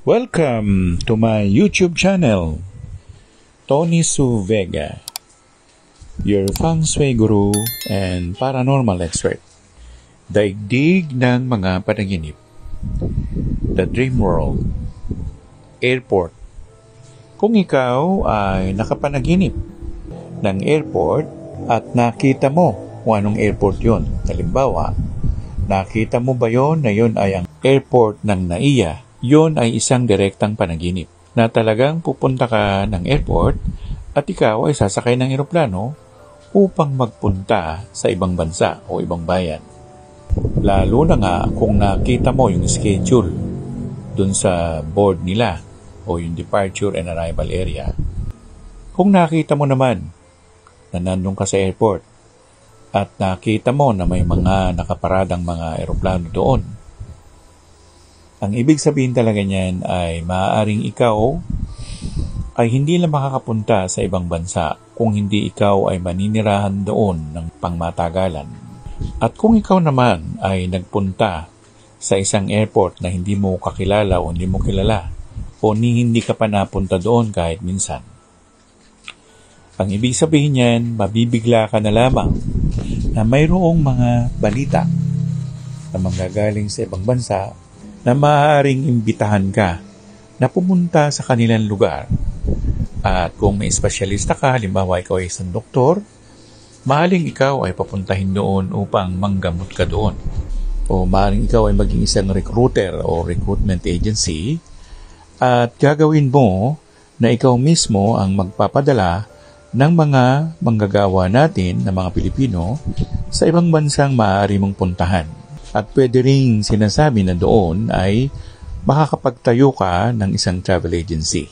Welcome to my YouTube channel, Tony Su Vega, your feng shui guru and paranormal expert. Daigdig ng mga panaginip, the dream world, airport. Kung ikaw ay nakapanaginip ng airport at nakita mo kung anong airport yun, halimbawa, nakita mo ba yon na yon ay ang airport ng NAIA? Yon ay isang direktang panaginip na talagang pupunta ka ng airport at ikaw ay sasakay ng eroplano upang magpunta sa ibang bansa o ibang bayan. Lalo na nga kung nakita mo yung schedule dun sa board nila o yung departure and arrival area. Kung nakita mo naman na nandun ka sa airport at nakita mo na may mga nakaparadang mga eroplano doon, ang ibig sabihin talaga niyan ay maaaring ikaw ay hindi lang makakapunta sa ibang bansa kung hindi ikaw ay maninirahan doon ng pangmatagalan. At kung ikaw naman ay nagpunta sa isang airport na hindi mo kakilala o hindi mo kilala o hindi ka pa napunta doon kahit minsan, ang ibig sabihin niyan, mabibigla ka na lamang na mayroong mga balita na manggagaling sa ibang bansa na maaaring imbitahan ka na pumunta sa kanilang lugar. At kung may espesyalista ka, halimbawa ikaw ay isang doktor, maaaring ikaw ay papuntahin doon upang manggamot ka doon. O maaaring ikaw ay maging isang recruiter o recruitment agency at gagawin mo na ikaw mismo ang magpapadala ng mga manggagawa natin na mga Pilipino sa ibang bansang maaari mong puntahan. At pwede ring sinasabi na doon ay makakapagtayo ka ng isang travel agency.